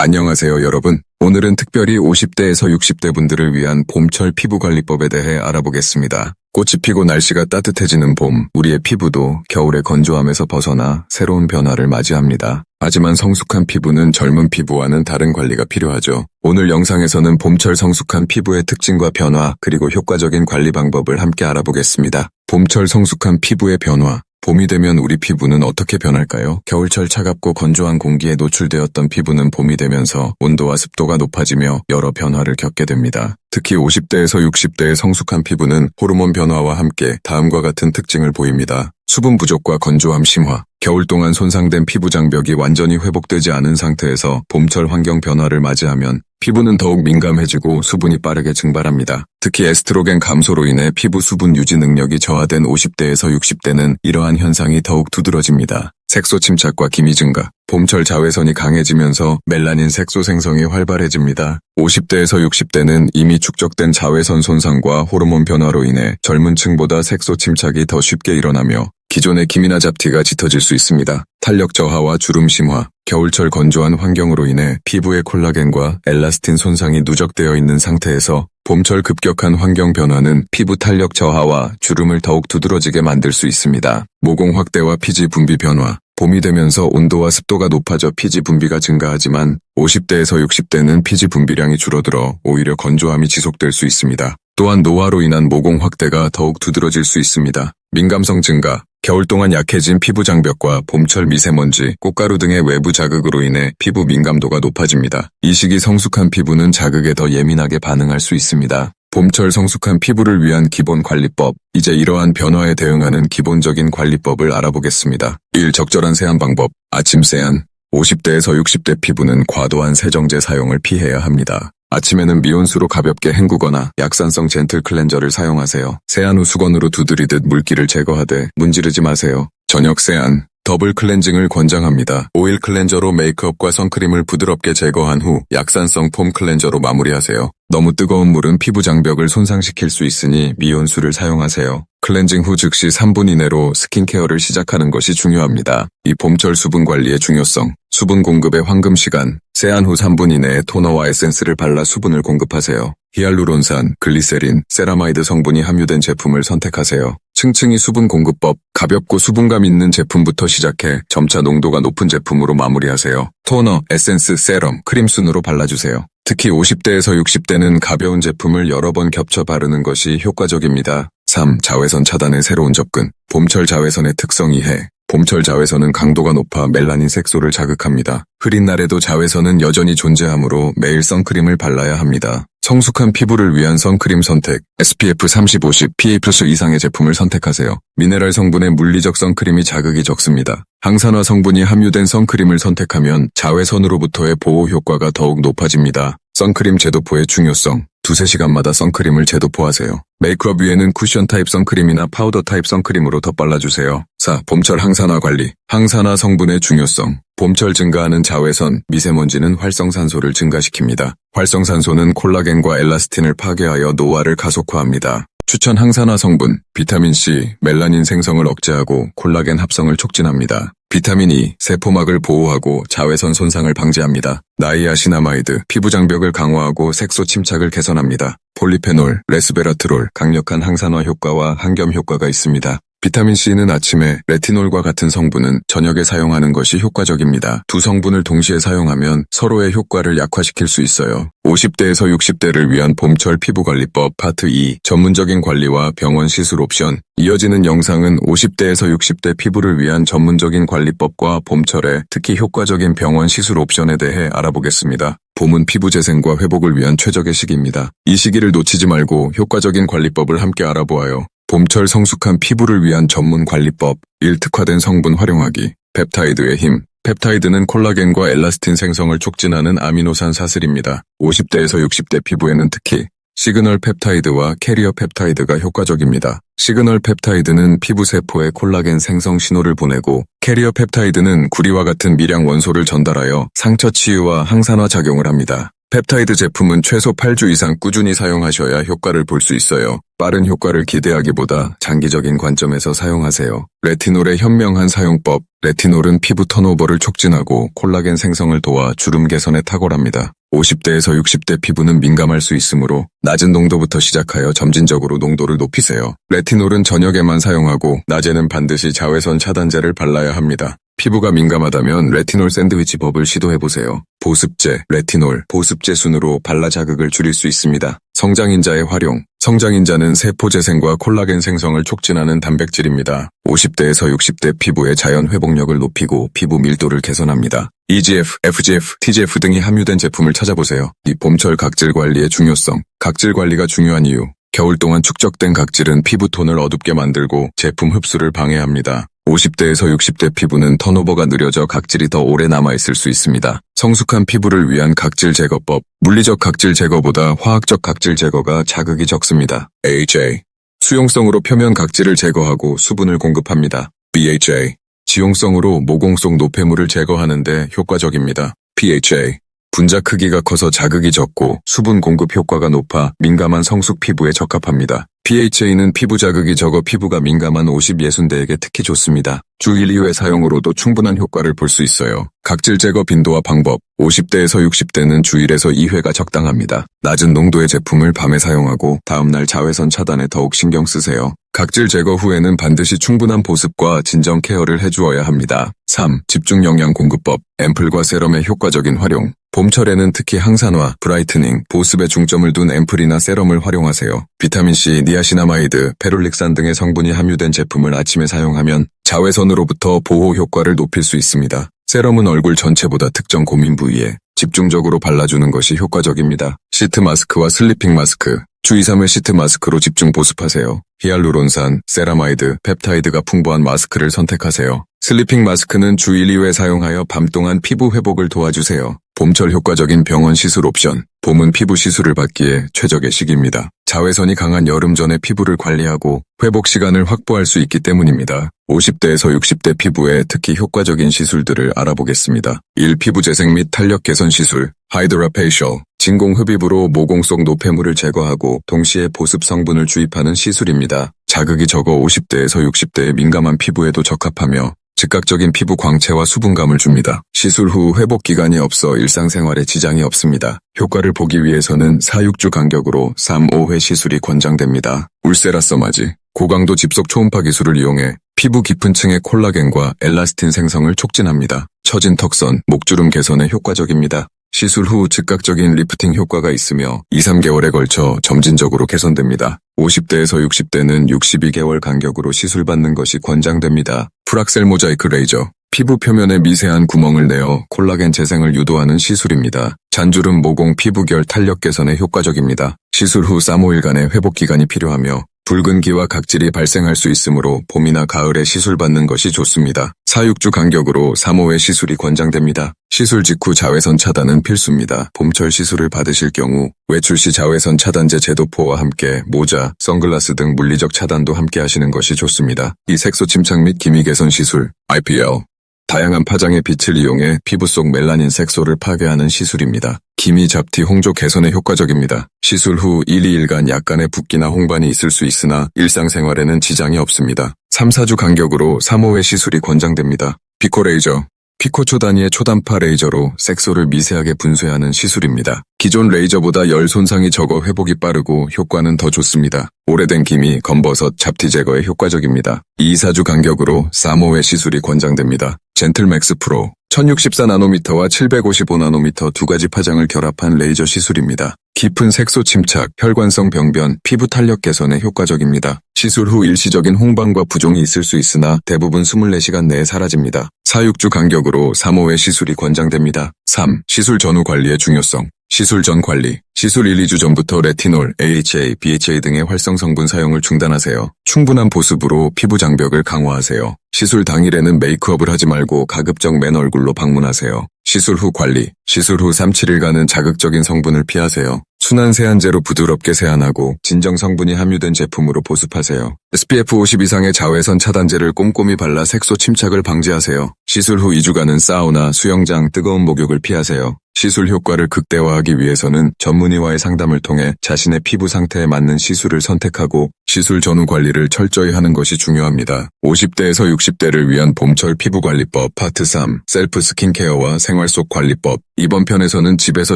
안녕하세요, 여러분. 오늘은 특별히 50대에서 60대 분들을 위한 봄철 피부관리법에 대해 알아보겠습니다. 꽃이 피고 날씨가 따뜻해지는 봄, 우리의 피부도 겨울의 건조함에서 벗어나 새로운 변화를 맞이합니다. 하지만 성숙한 피부는 젊은 피부와는 다른 관리가 필요하죠. 오늘 영상에서는 봄철 성숙한 피부의 특징과 변화, 그리고 효과적인 관리 방법을 함께 알아보겠습니다. 봄철 성숙한 피부의 변화. 봄이 되면 우리 피부는 어떻게 변할까요? 겨울철 차갑고 건조한 공기에 노출되었던 피부는 봄이 되면서 온도와 습도가 높아지며 여러 변화를 겪게 됩니다. 특히 50대에서 60대의 성숙한 피부는 호르몬 변화와 함께 다음과 같은 특징을 보입니다. 수분 부족과 건조함 심화. 겨울 동안 손상된 피부 장벽이 완전히 회복되지 않은 상태에서 봄철 환경 변화를 맞이하면 피부는 더욱 민감해지고 수분이 빠르게 증발합니다. 특히 에스트로겐 감소로 인해 피부 수분 유지 능력이 저하된 50대에서 60대는 이러한 현상이 더욱 두드러집니다. 색소 침착과 기미 증가. 봄철 자외선이 강해지면서 멜라닌 색소 생성이 활발해집니다. 50대에서 60대는 이미 축적된 자외선 손상과 호르몬 변화로 인해 젊은 층보다 색소 침착이 더 쉽게 일어나며 기존의 기미나 잡티가 짙어질 수 있습니다. 탄력 저하와 주름 심화. 겨울철 건조한 환경으로 인해 피부의 콜라겐과 엘라스틴 손상이 누적되어 있는 상태에서 봄철 급격한 환경 변화는 피부 탄력 저하와 주름을 더욱 두드러지게 만들 수 있습니다. 모공 확대와 피지 분비 변화. 봄이 되면서 온도와 습도가 높아져 피지 분비가 증가하지만 50대에서 60대는 피지 분비량이 줄어들어 오히려 건조함이 지속될 수 있습니다. 또한 노화로 인한 모공 확대가 더욱 두드러질 수 있습니다. 민감성 증가. 겨울 동안 약해진 피부 장벽과 봄철 미세먼지, 꽃가루 등의 외부 자극으로 인해 피부 민감도가 높아집니다. 이 시기 성숙한 피부는 자극에 더 예민하게 반응할 수 있습니다. 봄철 성숙한 피부를 위한 기본 관리법. 이제 이러한 변화에 대응하는 기본적인 관리법을 알아보겠습니다. 1. 적절한 세안 방법. 아침 세안. 50대에서 60대 피부는 과도한 세정제 사용을 피해야 합니다. 아침에는 미온수로 가볍게 헹구거나 약산성 젠틀 클렌저를 사용하세요. 세안 후 수건으로 두드리듯 물기를 제거하되 문지르지 마세요. 저녁 세안. 더블 클렌징을 권장합니다. 오일 클렌저로 메이크업과 선크림을 부드럽게 제거한 후 약산성 폼 클렌저로 마무리하세요. 너무 뜨거운 물은 피부 장벽을 손상시킬 수 있으니 미온수를 사용하세요. 클렌징 후 즉시 3분 이내로 스킨케어를 시작하는 것이 중요합니다. 이 봄철 수분 관리의 중요성. 수분 공급의 황금 시간. 세안 후 3분 이내에 토너와 에센스를 발라 수분을 공급하세요. 히알루론산, 글리세린, 세라마이드 성분이 함유된 제품을 선택하세요. 층층이 수분 공급법. 가볍고 수분감 있는 제품부터 시작해 점차 농도가 높은 제품으로 마무리하세요. 토너, 에센스, 세럼, 크림 순으로 발라주세요. 특히 50대에서 60대는 가벼운 제품을 여러 번 겹쳐 바르는 것이 효과적입니다. 3. 자외선 차단의 새로운 접근. 봄철 자외선의 특성 이해. 봄철 자외선은 강도가 높아 멜라닌 색소를 자극합니다. 흐린 날에도 자외선은 여전히 존재하므로 매일 선크림을 발라야 합니다. 성숙한 피부를 위한 선크림 선택. SPF 30-50, PA+ 이상의 제품을 선택하세요. 미네랄 성분의 물리적 선크림이 자극이 적습니다. 항산화 성분이 함유된 선크림을 선택하면 자외선으로부터의 보호 효과가 더욱 높아집니다. 선크림 제도포의 중요성. 2-3시간마다 선크림을 제도포하세요. 메이크업 위에는 쿠션 타입 선크림이나 파우더 타입 선크림으로 덧발라주세요. 4. 봄철 항산화 관리. 항산화 성분의 중요성. 봄철 증가하는 자외선, 미세먼지는 활성산소를 증가시킵니다. 활성산소는 콜라겐과 엘라스틴을 파괴하여 노화를 가속화합니다. 추천 항산화 성분. 비타민C, 멜라닌 생성을 억제하고 콜라겐 합성을 촉진합니다. 비타민 E, 세포막을 보호하고 자외선 손상을 방지합니다. 나이아시나마이드, 피부 장벽을 강화하고 색소 침착을 개선합니다. 폴리페놀, 레스베라트롤, 강력한 항산화 효과와 항염 효과가 있습니다. 비타민C는 아침에, 레티놀과 같은 성분은 저녁에 사용하는 것이 효과적입니다. 두 성분을 동시에 사용하면 서로의 효과를 약화시킬 수 있어요. 50대에서 60대를 위한 봄철 피부관리법 파트 2. 전문적인 관리와 병원 시술 옵션. 이어지는 영상은 50대에서 60대 피부를 위한 전문적인 관리법과 봄철에 특히 효과적인 병원 시술 옵션에 대해 알아보겠습니다. 봄은 피부 재생과 회복을 위한 최적의 시기입니다. 이 시기를 놓치지 말고 효과적인 관리법을 함께 알아보아요. 봄철 성숙한 피부를 위한 전문 관리법. 1. 특화된 성분 활용하기. 펩타이드의 힘. 펩타이드는 콜라겐과 엘라스틴 생성을 촉진하는 아미노산 사슬입니다. 50대에서 60대 피부에는 특히 시그널 펩타이드와 캐리어 펩타이드가 효과적입니다. 시그널 펩타이드는 피부 세포에 콜라겐 생성 신호를 보내고 캐리어 펩타이드는 구리와 같은 미량 원소를 전달하여 상처 치유와 항산화 작용을 합니다. 펩타이드 제품은 최소 8주 이상 꾸준히 사용하셔야 효과를 볼 수 있어요. 빠른 효과를 기대하기보다 장기적인 관점에서 사용하세요. 레티놀의 현명한 사용법. 레티놀은 피부 턴오버를 촉진하고 콜라겐 생성을 도와 주름 개선에 탁월합니다. 50대에서 60대 피부는 민감할 수 있으므로 낮은 농도부터 시작하여 점진적으로 농도를 높이세요. 레티놀은 저녁에만 사용하고 낮에는 반드시 자외선 차단제를 발라야 합니다. 피부가 민감하다면 레티놀 샌드위치법을 시도해보세요. 보습제, 레티놀, 보습제 순으로 발라 자극을 줄일 수 있습니다. 성장인자의 활용. 성장인자는 세포 재생과 콜라겐 생성을 촉진하는 단백질입니다. 50대에서 60대 피부의 자연 회복력을 높이고 피부 밀도를 개선합니다. EGF, FGF, TGF 등이 함유된 제품을 찾아보세요. 이 봄철 각질 관리의 중요성. 각질 관리가 중요한 이유. 겨울 동안 축적된 각질은 피부톤을 어둡게 만들고 제품 흡수를 방해합니다. 50대에서 60대 피부는 턴오버가 느려져 각질이 더 오래 남아있을 수 있습니다. 성숙한 피부를 위한 각질 제거법. 물리적 각질 제거보다 화학적 각질 제거가 자극이 적습니다. AHA. 수용성으로 표면 각질을 제거하고 수분을 공급합니다. BHA. 지용성으로 모공 속 노폐물을 제거하는 데 효과적입니다. PHA. 분자 크기가 커서 자극이 적고 수분 공급 효과가 높아 민감한 성숙 피부에 적합합니다. PHA는 피부 자극이 적어 피부가 민감한 50-60대에게 특히 좋습니다. 주 1, 2회 사용으로도 충분한 효과를 볼 수 있어요. 각질 제거 빈도와 방법. 50대에서 60대는 주 1에서 2회가 적당합니다. 낮은 농도의 제품을 밤에 사용하고 다음날 자외선 차단에 더욱 신경 쓰세요. 각질 제거 후에는 반드시 충분한 보습과 진정 케어를 해주어야 합니다. 3. 집중 영양 공급법. 앰플과 세럼의 효과적인 활용. 봄철에는 특히 항산화, 브라이트닝, 보습에 중점을 둔 앰플이나 세럼을 활용하세요. 비타민C, 니아시나마이드, 페룰릭산 등의 성분이 함유된 제품을 아침에 사용하면 자외선으로부터 보호 효과를 높일 수 있습니다. 세럼은 얼굴 전체보다 특정 고민 부위에 집중적으로 발라주는 것이 효과적입니다. 시트 마스크와 슬리핑 마스크. 주 2, 3회 시트 마스크로 집중 보습하세요. 히알루론산, 세라마이드, 펩타이드가 풍부한 마스크를 선택하세요. 슬리핑 마스크는 주 1, 2회 사용하여 밤 동안 피부 회복을 도와주세요. 봄철 효과적인 병원 시술 옵션. 봄은 피부 시술을 받기에 최적의 시기입니다. 자외선이 강한 여름 전에 피부를 관리하고 회복 시간을 확보할 수 있기 때문입니다. 50대에서 60대 피부에 특히 효과적인 시술들을 알아보겠습니다. 1. 피부 재생 및 탄력 개선 시술. 하이드라 페이셜. 진공 흡입으로 모공 속 노폐물을 제거하고 동시에 보습 성분을 주입하는 시술입니다. 자극이 적어 50대에서 60대의 민감한 피부에도 적합하며 즉각적인 피부 광채와 수분감을 줍니다. 시술 후 회복 기간이 없어 일상생활에 지장이 없습니다. 효과를 보기 위해서는 4, 6주 간격으로 3, 5회 시술이 권장됩니다. 울세라 써마지. 고강도 집속 초음파 기술을 이용해 피부 깊은 층의 콜라겐과 엘라스틴 생성을 촉진합니다. 처진 턱선, 목주름 개선에 효과적입니다. 시술 후 즉각적인 리프팅 효과가 있으며 2, 3개월에 걸쳐 점진적으로 개선됩니다. 50대에서 60대는 62개월 간격으로 시술받는 것이 권장됩니다. 프락셀 모자이크 레이저. 피부 표면에 미세한 구멍을 내어 콜라겐 재생을 유도하는 시술입니다. 잔주름, 모공, 피부결, 탄력 개선에 효과적입니다. 시술 후 3, 5일간의 회복 기간이 필요하며 붉은기와 각질이 발생할 수 있으므로 봄이나 가을에 시술받는 것이 좋습니다. 4, 6주 간격으로 3, 5회 시술이 권장됩니다. 시술 직후 자외선 차단은 필수입니다. 봄철 시술을 받으실 경우 외출 시 자외선 차단제 제도포와 함께 모자, 선글라스 등 물리적 차단도 함께 하시는 것이 좋습니다. 이 색소 침착 및 기미 개선 시술, IPL. 다양한 파장의 빛을 이용해 피부 속 멜라닌 색소를 파괴하는 시술입니다. 기미, 잡티, 홍조 개선에 효과적입니다. 시술 후 1, 2일간 약간의 붓기나 홍반이 있을 수 있으나 일상생활에는 지장이 없습니다. 3, 4주 간격으로 3, 5회 시술이 권장됩니다. 피코 레이저. 피코초 단위의 초단파 레이저로 색소를 미세하게 분쇄하는 시술입니다. 기존 레이저보다 열 손상이 적어 회복이 빠르고 효과는 더 좋습니다. 오래된 기미, 검버섯, 잡티 제거에 효과적입니다. 2, 4주 간격으로 3, 5회 시술이 권장됩니다. 젠틀맥스 프로. 1064나노미터와 755나노미터 두 가지 파장을 결합한 레이저 시술입니다. 깊은 색소 침착, 혈관성 병변, 피부 탄력 개선에 효과적입니다. 시술 후 일시적인 홍반과 부종이 있을 수 있으나 대부분 24시간 내에 사라집니다. 4, 6주 간격으로 3, 5회 시술이 권장됩니다. 3. 시술 전후 관리의 중요성. 시술 전 관리. 시술 1, 2주 전부터 레티놀, AHA, BHA 등의 활성 성분 사용을 중단하세요. 충분한 보습으로 피부 장벽을 강화하세요. 시술 당일에는 메이크업을 하지 말고 가급적 맨 얼굴로 방문하세요. 시술 후 관리. 시술 후 3, 7일간은 자극적인 성분을 피하세요. 순한 세안제로 부드럽게 세안하고 진정 성분이 함유된 제품으로 보습하세요. SPF 50 이상의 자외선 차단제를 꼼꼼히 발라 색소 침착을 방지하세요. 시술 후 2주간은 사우나, 수영장, 뜨거운 목욕을 피하세요. 시술 효과를 극대화하기 위해서는 전문의와의 상담을 통해 자신의 피부 상태에 맞는 시술을 선택하고 시술 전후 관리를 철저히 하는 것이 중요합니다. 50대에서 60대를 위한 봄철 피부관리법 파트 3 셀프 스킨케어와 생활 속 관리법. 이번 편에서는 집에서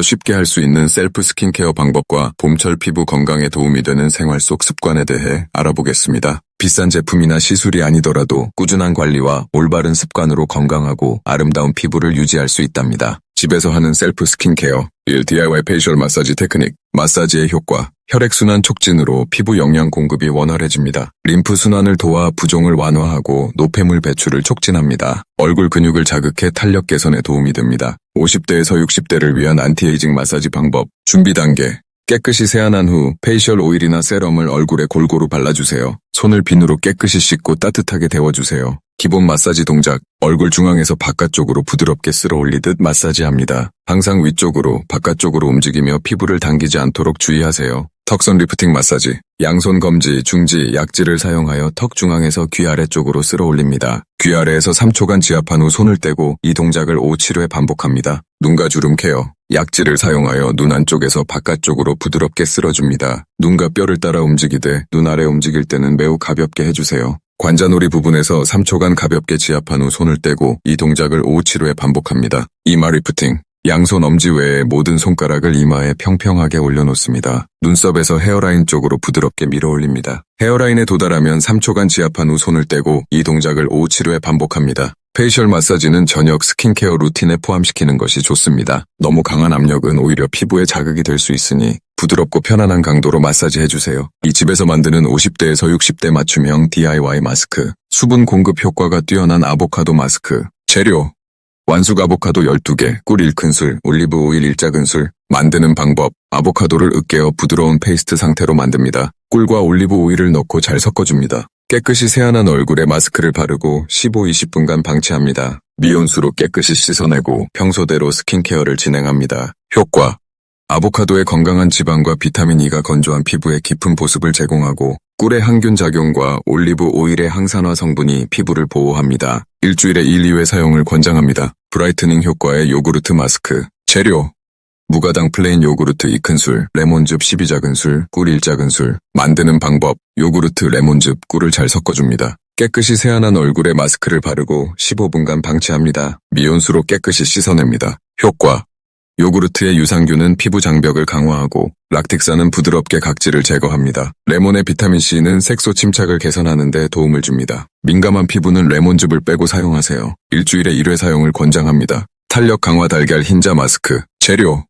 쉽게 할 수 있는 셀프 스킨케어 방법과 봄철 피부 건강에 도움이 되는 생활 속 습관에 대해 알아보겠습니다. 비싼 제품이나 시술이 아니더라도 꾸준한 관리와 올바른 습관으로 건강하고 아름다운 피부를 유지할 수 있답니다. 집에서 하는 셀프 스킨케어 1. DIY 페이셜 마사지 테크닉. 마사지의 효과. 혈액순환 촉진으로 피부 영양 공급이 원활해집니다. 림프 순환을 도와 부종을 완화하고 노폐물 배출을 촉진합니다. 얼굴 근육을 자극해 탄력 개선에 도움이 됩니다. 50대에서 60대를 위한 안티에이징 마사지 방법. 준비 단계. 깨끗이 세안한 후 페이셜 오일이나 세럼을 얼굴에 골고루 발라주세요. 손을 비누로 깨끗이 씻고 따뜻하게 데워주세요. 기본 마사지 동작. 얼굴 중앙에서 바깥쪽으로 부드럽게 쓸어 올리듯 마사지합니다. 항상 위쪽으로 바깥쪽으로 움직이며 피부를 당기지 않도록 주의하세요. 턱선 리프팅 마사지. 양손 검지, 중지, 약지를 사용하여 턱 중앙에서 귀 아래쪽으로 쓸어 올립니다. 귀 아래에서 3초간 지압한 후 손을 떼고 이 동작을 5, 7회 반복합니다. 눈과 주름 케어. 약지를 사용하여 눈 안쪽에서 바깥쪽으로 부드럽게 쓸어줍니다. 눈과 뼈를 따라 움직이되 눈 아래 움직일 때는 매우 가볍게 해주세요. 관자놀이 부분에서 3초간 가볍게 지압한 후 손을 떼고 이 동작을 5, 7회 반복합니다. 이마 리프팅. 양손 엄지 외에 모든 손가락을 이마에 평평하게 올려놓습니다. 눈썹에서 헤어라인 쪽으로 부드럽게 밀어 올립니다. 헤어라인에 도달하면 3초간 지압한 후 손을 떼고 이 동작을 5, 7회 반복합니다. 페이셜 마사지는 저녁 스킨케어 루틴에 포함시키는 것이 좋습니다. 너무 강한 압력은 오히려 피부에 자극이 될 수 있으니 부드럽고 편안한 강도로 마사지 해주세요. 이 집에서 만드는 50대에서 60대 맞춤형 DIY 마스크. 수분 공급 효과가 뛰어난 아보카도 마스크. 재료. 완숙 아보카도 12개, 꿀 1큰술, 올리브 오일 1작은술. 만드는 방법. 아보카도를 으깨어 부드러운 페이스트 상태로 만듭니다. 꿀과 올리브 오일을 넣고 잘 섞어줍니다. 깨끗이 세안한 얼굴에 마스크를 바르고 15-20분간 방치합니다. 미온수로 깨끗이 씻어내고 평소대로 스킨케어를 진행합니다. 효과. 아보카도의 건강한 지방과 비타민 E가 건조한 피부에 깊은 보습을 제공하고 꿀의 항균 작용과 올리브 오일의 항산화 성분이 피부를 보호합니다. 일주일에 1, 2회 사용을 권장합니다. 브라이트닝 효과의 요구르트 마스크. 재료. 무가당 플레인 요구르트 2큰술, 레몬즙 12작은술, 꿀 1작은술. 만드는 방법. 요구르트, 레몬즙, 꿀을 잘 섞어줍니다. 깨끗이 세안한 얼굴에 마스크를 바르고 15분간 방치합니다. 미온수로 깨끗이 씻어냅니다. 효과. 요구르트의 유산균은 피부 장벽을 강화하고 락틱산은 부드럽게 각질을 제거합니다. 레몬의 비타민C는 색소 침착을 개선하는 데 도움을 줍니다. 민감한 피부는 레몬즙을 빼고 사용하세요. 일주일에 1회 사용을 권장합니다. 탄력 강화 달걀 흰자 마스크. 재료.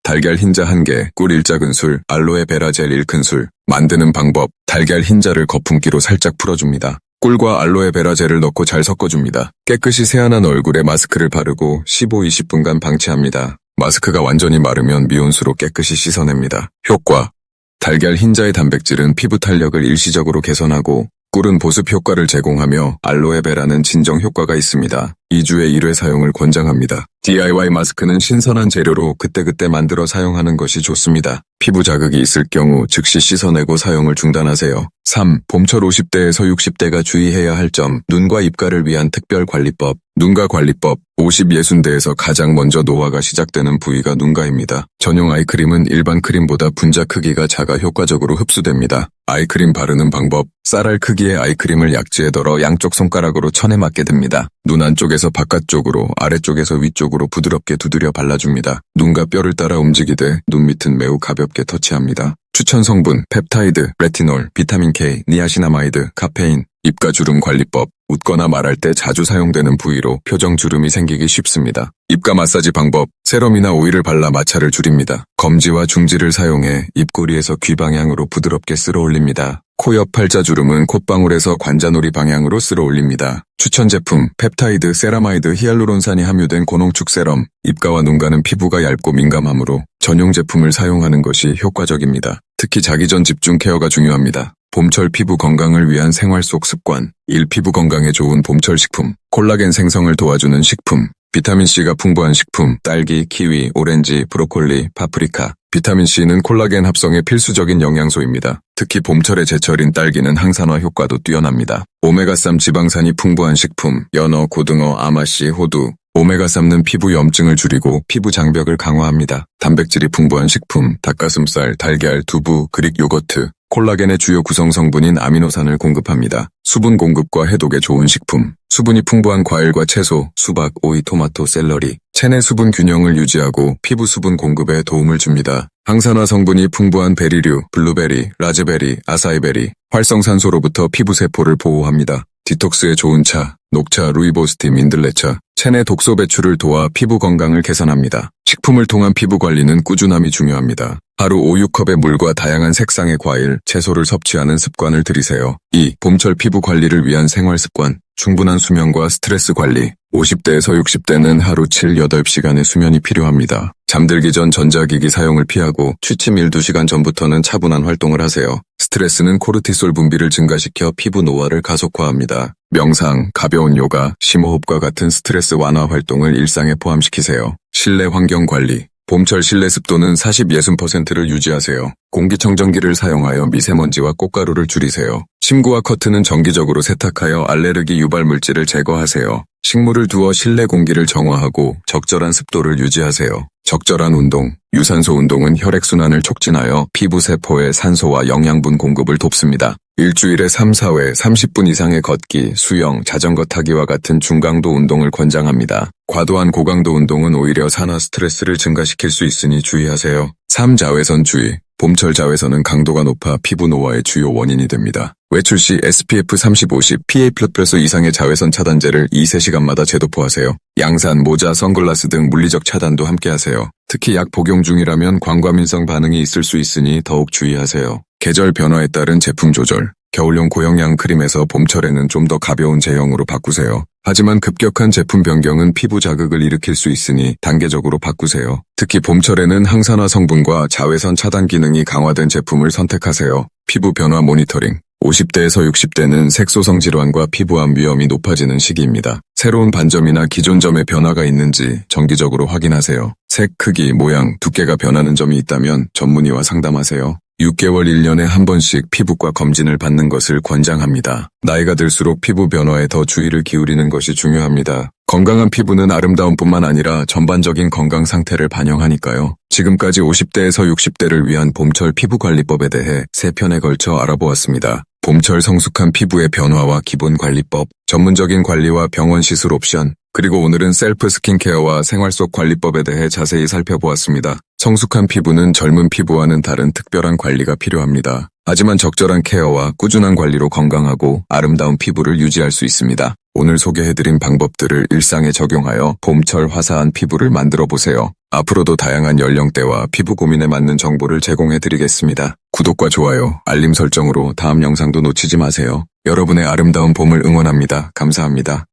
달걀 흰자 1개, 꿀 1작은술, 알로에 베라 젤 1큰술. 만드는 방법. 달걀 흰자를 거품기로 살짝 풀어줍니다. 꿀과 알로에 베라 젤을 넣고 잘 섞어줍니다. 깨끗이 세안한 얼굴에 마스크를 바르고 15-20분간 방치합니다. 마스크가 완전히 마르면 미온수로 깨끗이 씻어냅니다. 효과. 달걀 흰자의 단백질은 피부 탄력을 일시적으로 개선하고 꿀은 보습 효과를 제공하며 알로에베라는 진정 효과가 있습니다. 2주에 1회 사용을 권장합니다. DIY 마스크는 신선한 재료로 그때그때 만들어 사용하는 것이 좋습니다. 피부 자극이 있을 경우 즉시 씻어내고 사용을 중단하세요. 3. 봄철 50대에서 60대가 주의해야 할 점. 눈과 입가를 위한 특별 관리법. 눈가 관리법. 50-60대에서 가장 먼저 노화가 시작되는 부위가 눈가입니다. 전용 아이크림은 일반 크림보다 분자 크기가 작아 효과적으로 흡수됩니다. 아이크림 바르는 방법. 쌀알 크기의 아이크림을 약지에 덜어 양쪽 손가락으로 천에 맞게 듭니다. 눈 안쪽에서 바깥쪽으로, 아래쪽에서 위쪽으로 부드럽게 두드려 발라줍니다. 눈과 뼈를 따라 움직이되 눈 밑은 매우 가볍게 터치합니다. 추천 성분, 펩타이드, 레티놀, 비타민 K, 니아시나마이드, 카페인. 입가 주름 관리법. 웃거나 말할 때 자주 사용되는 부위로 표정 주름이 생기기 쉽습니다. 입가 마사지 방법. 세럼이나 오일을 발라 마찰을 줄입니다. 검지와 중지를 사용해 입꼬리에서 귀 방향으로 부드럽게 쓸어 올립니다. 코 옆 팔자주름은 콧방울에서 관자놀이 방향으로 쓸어 올립니다. 추천 제품, 펩타이드, 세라마이드, 히알루론산이 함유된 고농축 세럼. 입가와 눈가는 피부가 얇고 민감하므로 전용 제품을 사용하는 것이 효과적입니다. 특히 자기 전 집중 케어가 중요합니다. 봄철 피부 건강을 위한 생활 속 습관. 1. 피부 건강에 좋은 봄철 식품. 콜라겐 생성을 도와주는 식품. 비타민C가 풍부한 식품. 딸기, 키위, 오렌지, 브로콜리, 파프리카. 비타민C는 콜라겐 합성에 필수적인 영양소입니다. 특히 봄철의 제철인 딸기는 항산화 효과도 뛰어납니다. 오메가3 지방산이 풍부한 식품. 연어, 고등어, 아마씨, 호두. 오메가3는 피부 염증을 줄이고 피부 장벽을 강화합니다. 단백질이 풍부한 식품, 닭가슴살, 달걀, 두부, 그릭 요거트, 콜라겐의 주요 구성 성분인 아미노산을 공급합니다. 수분 공급과 해독에 좋은 식품, 수분이 풍부한 과일과 채소, 수박, 오이, 토마토, 샐러리, 체내 수분 균형을 유지하고 피부 수분 공급에 도움을 줍니다. 항산화 성분이 풍부한 베리류, 블루베리, 라즈베리, 아사이베리, 활성산소로부터 피부 세포를 보호합니다. 디톡스에 좋은 차, 녹차, 루이보스티, 민들레차, 체내 독소 배출을 도와 피부 건강을 개선합니다. 식품을 통한 피부 관리는 꾸준함이 중요합니다. 하루 5-6컵의 물과 다양한 색상의 과일, 채소를 섭취하는 습관을 들이세요. 2. 봄철 피부 관리를 위한 생활 습관, 충분한 수면과 스트레스 관리. 50대에서 60대는 하루 7-8시간의 수면이 필요합니다. 잠들기 전 전자기기 사용을 피하고 취침 1-2시간 전부터는 차분한 활동을 하세요. 스트레스는 코르티솔 분비를 증가시켜 피부 노화를 가속화합니다. 명상, 가벼운 요가, 심호흡과 같은 스트레스 완화 활동을 일상에 포함시키세요. 실내 환경 관리. 봄철 실내 습도는 40-60%를 유지하세요. 공기청정기를 사용하여 미세먼지와 꽃가루를 줄이세요. 침구와 커튼은 정기적으로 세탁하여 알레르기 유발 물질을 제거하세요. 식물을 두어 실내 공기를 정화하고 적절한 습도를 유지하세요. 적절한 운동. 유산소 운동은 혈액순환을 촉진하여 피부 세포에 산소와 영양분 공급을 돕습니다. 일주일에 3-4회 30분 이상의 걷기, 수영, 자전거 타기와 같은 중강도 운동을 권장합니다. 과도한 고강도 운동은 오히려 산화 스트레스를 증가시킬 수 있으니 주의하세요. 3. 자외선 주의. 봄철 자외선은 강도가 높아 피부 노화의 주요 원인이 됩니다. 외출 시 SPF 30-50, PA++ 이상의 자외선 차단제를 2-3시간마다 재도포하세요. 양산, 모자, 선글라스 등 물리적 차단도 함께하세요. 특히 약 복용 중이라면 광과민성 반응이 있을 수 있으니 더욱 주의하세요. 계절 변화에 따른 제품 조절. 겨울용 고영양 크림에서 봄철에는 좀 더 가벼운 제형으로 바꾸세요. 하지만 급격한 제품 변경은 피부 자극을 일으킬 수 있으니 단계적으로 바꾸세요. 특히 봄철에는 항산화 성분과 자외선 차단 기능이 강화된 제품을 선택하세요. 피부 변화 모니터링. 50대에서 60대는 색소성 질환과 피부암 위험이 높아지는 시기입니다. 새로운 반점이나 기존 점에 변화가 있는지 정기적으로 확인하세요. 색, 크기, 모양, 두께가 변하는 점이 있다면 전문의와 상담하세요. 6개월 1년에 한 번씩 피부과 검진을 받는 것을 권장합니다. 나이가 들수록 피부 변화에 더 주의를 기울이는 것이 중요합니다. 건강한 피부는 아름다움뿐만 아니라 전반적인 건강 상태를 반영하니까요. 지금까지 50대에서 60대를 위한 봄철 피부관리법에 대해 3편에 걸쳐 알아보았습니다. 봄철 성숙한 피부의 변화와 기본 관리법, 전문적인 관리와 병원 시술 옵션, 그리고 오늘은 셀프 스킨케어와 생활 속 관리법에 대해 자세히 살펴보았습니다. 성숙한 피부는 젊은 피부와는 다른 특별한 관리가 필요합니다. 하지만 적절한 케어와 꾸준한 관리로 건강하고 아름다운 피부를 유지할 수 있습니다. 오늘 소개해드린 방법들을 일상에 적용하여 봄철 화사한 피부를 만들어 보세요. 앞으로도 다양한 연령대와 피부 고민에 맞는 정보를 제공해드리겠습니다. 구독과 좋아요, 알림 설정으로 다음 영상도 놓치지 마세요. 여러분의 아름다운 봄을 응원합니다. 감사합니다.